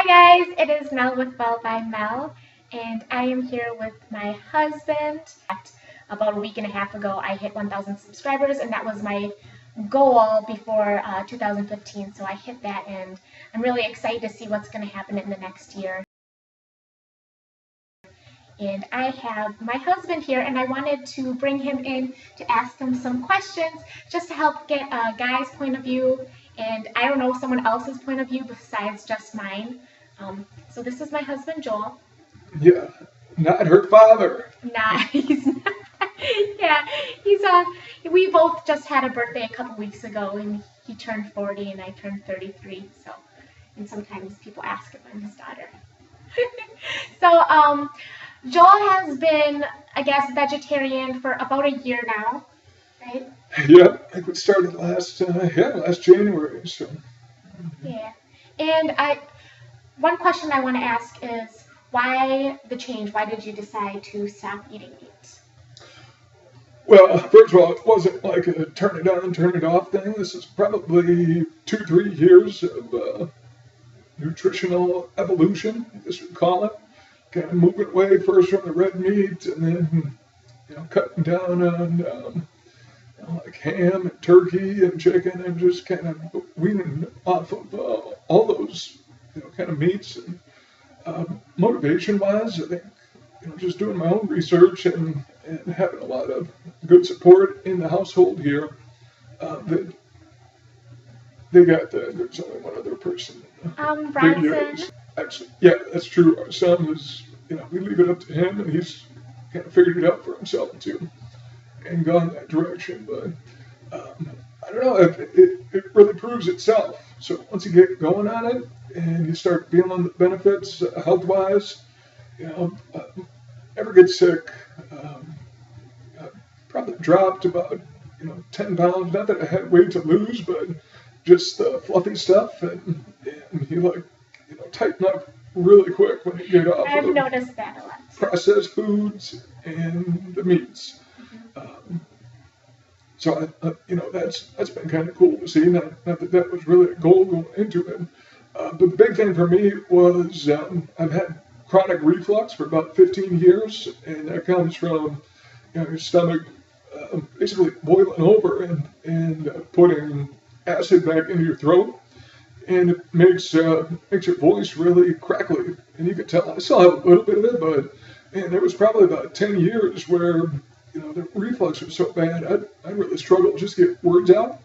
Hi guys, it is Mel with Well by Mel, and I am here with my husband. About a week and a half ago, I hit 1,000 subscribers, and that was my goal before 2015, so I hit that, and I'm really excited to see what's going to happen in the next year. And I have my husband here, and I wanted to bring him in to ask him some questions just to help get a guy's point of view, and I don't know, someone else's point of view besides just mine. So this is my husband, Joel. Yeah, not her father. Nah, he's not. Yeah, we both just had a birthday a couple weeks ago, and he turned 40 and I turned 33, so, and sometimes people ask if I'm his daughter. So, Joel has been, I guess, vegetarian for about a year now, right? Yeah, I think we started last January, so. Yeah, and one question I want to ask is, why the change? Why did you decide to stop eating meat? Well, first of all, it wasn't like a turn it on, turn it off thing. This is probably 2-3 years of nutritional evolution, I guess you'd call it. Kind of moving away first from the red meat, and then cutting down on like ham and turkey and chicken, and just kind of weaning off of all those kind of meats. And motivation-wise, I think just doing my own research and having a lot of good support in the household here. That they got there's only one other person. Bryson. Actually, yeah, that's true. Our son is, we leave it up to him, and he's kind of figured it out for himself too, and gone that direction. But I don't know, it really proves itself. So once you get going on it, and you start feeling the benefits health-wise, never get sick. Probably dropped about 10 pounds. Not that I had weight to lose, but just the fluffy stuff, and you tighten up really quick when you get off. I've noticed that a lot. Processed foods and the meats. So that's been kind of cool to see. Not that was really a goal going into it. But the big thing for me was I've had chronic reflux for about 15 years, and that comes from your stomach basically boiling over and putting acid back into your throat, and it makes your voice really crackly. And you can tell I still have a little bit of it, but there was probably about 10 years where the reflux was so bad I really struggled just to get words out.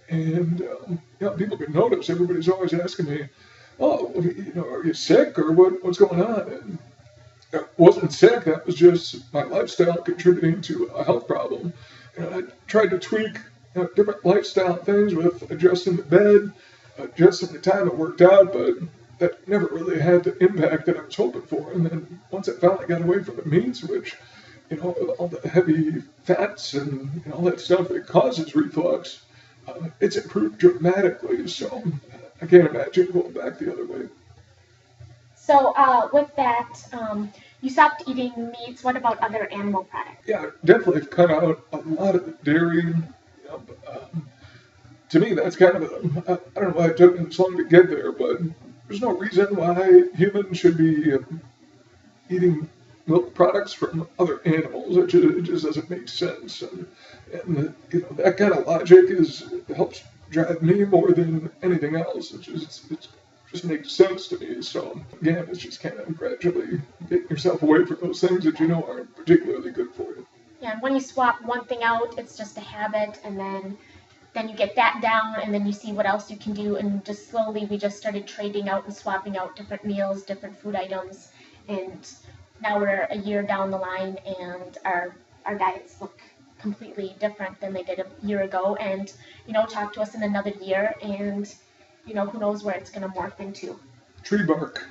And people could notice. Everybody's always asking me, "Oh, are you sick or what's going on?" And I wasn't sick. That was just my lifestyle contributing to a health problem. I tried to tweak different lifestyle things with adjusting the bed, adjusting the time I worked out, but that never really had the impact that I was hoping for. And then once I finally got away from the meats, which all the heavy fats and all that stuff that causes reflux, it's improved dramatically. So I can't imagine going back the other way. So with that, you stopped eating meats. What about other animal products? Yeah, definitely cut out a lot of the dairy. To me, that's kind of I don't know why it took me so long to get there, but there's no reason why humans should be eating milk products from other animals. It just doesn't make sense. And that kind of logic helps drive me more than anything else. It just makes sense to me. So again, it's just kind of gradually getting yourself away from those things that aren't particularly good for you. Yeah, and when you swap one thing out, it's just a habit, and then you get that down, and then you see what else you can do, and just slowly we just started trading out and swapping out different meals, different food items, and now we're a year down the line, and our diets look completely different than they did a year ago. And talk to us in another year, and who knows where it's going to morph into. Tree bark.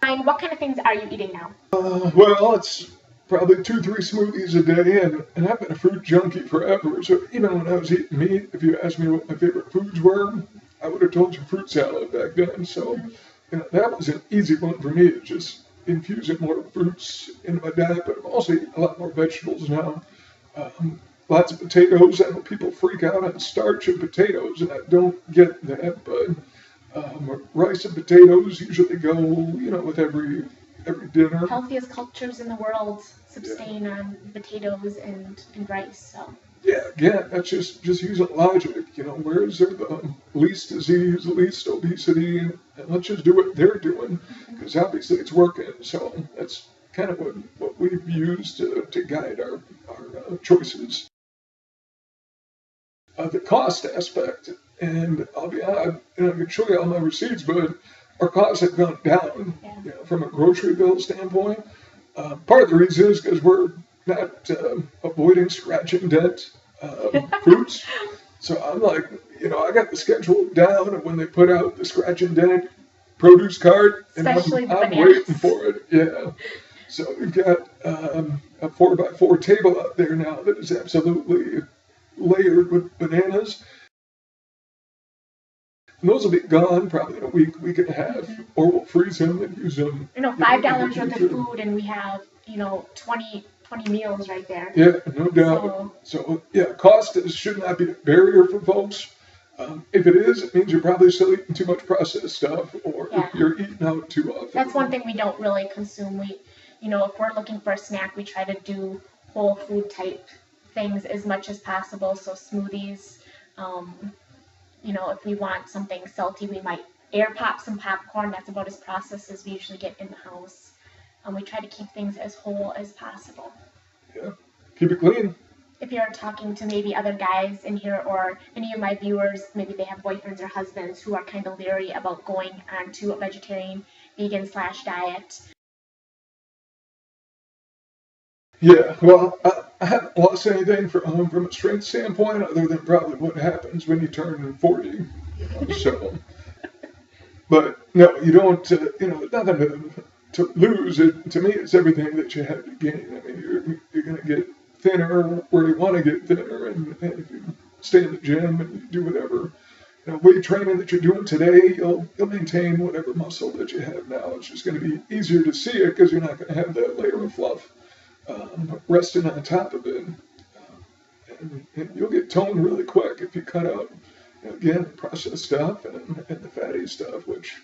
And what kind of things are you eating now? Well, it's probably 2-3 smoothies a day, and I've been a fruit junkie forever. So even when I was eating meat, if you asked me what my favorite foods were, I would have told you fruit salad back then. So that was an easy one for me, to just infusing more fruits into my diet. But I'm also eating a lot more vegetables now. Lots of potatoes. I know people freak out on starch and potatoes, and I don't get that, but Rice and potatoes usually go, with every dinner. Healthiest cultures in the world sustain on potatoes and rice. So. Yeah, again, that's just using logic. Where is there the least disease, least obesity, and let's just do what they're doing, because obviously it's working. So that's kind of what we've used to guide our choices. The cost aspect, and I'll be honest, I can show you all my receipts, but our costs have gone down from a grocery bill standpoint. Part of the reason is because we're not avoiding scratch and dent fruits. So I'm like, I got the schedule down, and when they put out the scratch and dent produce cart, and I'm waiting for it. Yeah. So we've got a 4x4 table out there now that is absolutely layered with bananas. And those will be gone probably in a week and a half, or we'll freeze them and use them. $5 worth of food, and we have 20 meals right there. Yeah, no doubt. So cost should not be a barrier for folks. If it is, it means you're probably still eating too much processed stuff, or you're eating out too often. That's one thing we don't really consume. We, if we're looking for a snack, we try to do whole food type things as much as possible. So smoothies. If we want something salty, we might air pop some popcorn. That's about as processed as we usually get in the house. We try to keep things as whole as possible. Yeah, keep it clean. If you're talking to maybe other guys in here, or any of my viewers, maybe they have boyfriends or husbands who are kind of leery about going onto a vegetarian, vegan / diet. Yeah, well, I haven't lost anything from a strength standpoint, other than probably what happens when you turn 40. So, but no, you don't. Nothing to lose. To me, it's everything that you have to gain. I mean, you're going to get thinner where you want to get thinner, and if you stay in the gym and you do whatever weight training that you're doing today, you'll maintain whatever muscle that you have now. It's just going to be easier to see it because you're not going to have that layer of fluff resting on top of it. And you'll get toned really quick if you cut out, again, processed stuff and the fatty stuff, which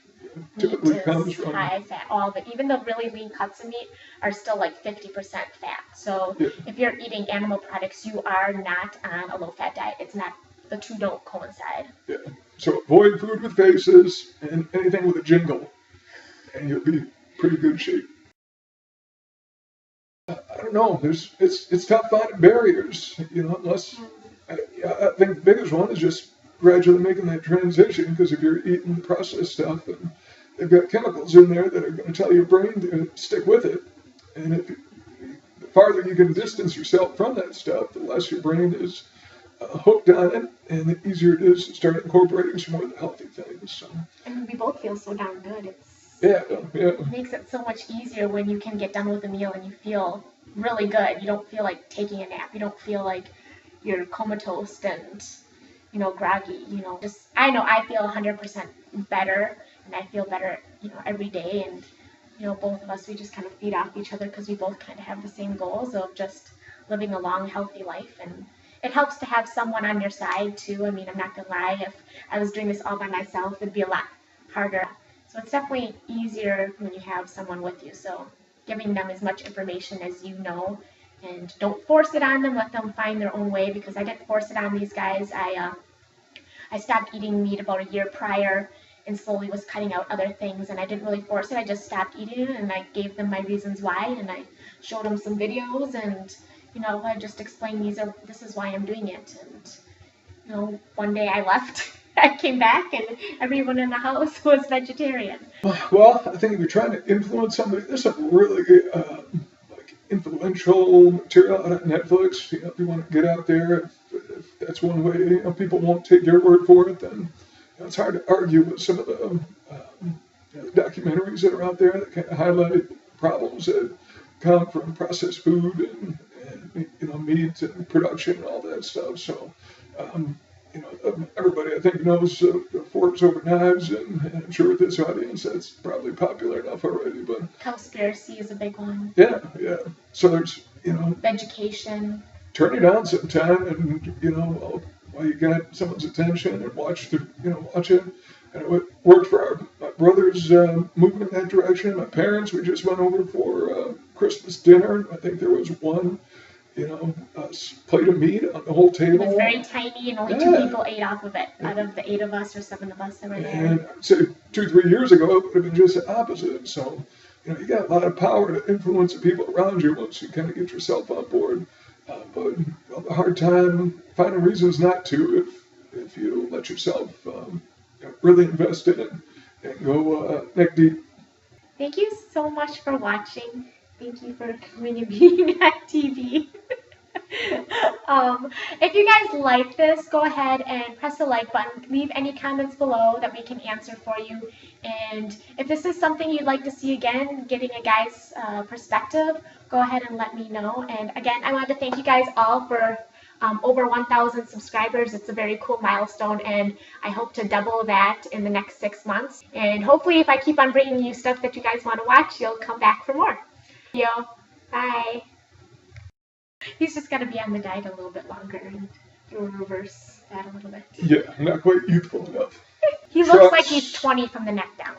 typically comes from high fat. All of it, even the really lean cuts of meat, are still like 50% fat. So if you're eating animal products, you are not on a low-fat diet. It's not. The two don't coincide. Yeah. So avoid food with faces and anything with a jingle, and you'll be in pretty good shape. I don't know. It's tough finding barriers, unless I think the biggest one is just gradually making that transition, because if you're eating processed stuff, and they've got chemicals in there that are going to tell your brain to stick with it, and the farther you can distance yourself from that stuff, the less your brain is hooked on it, and the easier it is to start incorporating some more of the healthy things. So. And we both feel so darn good. It makes it so much easier when you can get done with a meal and you feel really good. You don't feel like taking a nap. You don't feel like you're comatose and, groggy. I know I feel 100% better, and I feel better, every day. And, both of us, we just kind of feed off each other because we both kind of have the same goals of just living a long, healthy life. And it helps to have someone on your side too. I mean, I'm not gonna lie. If I was doing this all by myself, it'd be a lot harder. So it's definitely easier when you have someone with you. So giving them as much information as and don't force it on them. Let them find their own way, because I didn't force it on these guys. I stopped eating meat about a year prior and slowly was cutting out other things, and I didn't really force it. I just stopped eating it, and I gave them my reasons why, and I showed them some videos, and I just explained this is why I'm doing it. And one day I left. I came back and everyone in the house was vegetarian. Well, I think if you're trying to influence somebody, there's some really influential material on Netflix. If you want to get out there, if that's one way, people won't take your word for it, then it's hard to argue with some of the documentaries that are out there that kind of highlight problems that come from processed food and meat and production and all that stuff. So, everybody I think knows Forks Over Knives, and I'm sure with this audience that's probably popular enough already. But Cowspiracy is a big one. Yeah. So there's education. Turn it on sometime, and I'll while you got someone's attention and watch it. And it worked for my brothers moving in that direction. My parents, we just went over for Christmas dinner. I think there was one, plate of meat on the whole table. It was very tiny, and only 2 people ate off of it out of the 8 of us or 7 of us that were there. And I'd say 2-3 years ago, it would have been just the opposite. So, you got a lot of power to influence the people around you once you kind of get yourself on board. But you'll have a hard time finding reasons not to if you let yourself really invest in it and go neck deep. Thank you so much for watching. Thank you for coming and being at TV. If you guys like this, go ahead and press the like button. Leave any comments below that we can answer for you. And if this is something you'd like to see again, getting a guy's perspective, go ahead and let me know. And again, I wanted to thank you guys all for over 1,000 subscribers. It's a very cool milestone, and I hope to double that in the next 6 months. And hopefully, if I keep on bringing you stuff that you guys want to watch, you'll come back for more. Bye. He's just got to be on the diet a little bit longer, and we'll reverse that a little bit. Yeah, not quite youthful enough. He looks like he's 20 from the neck down.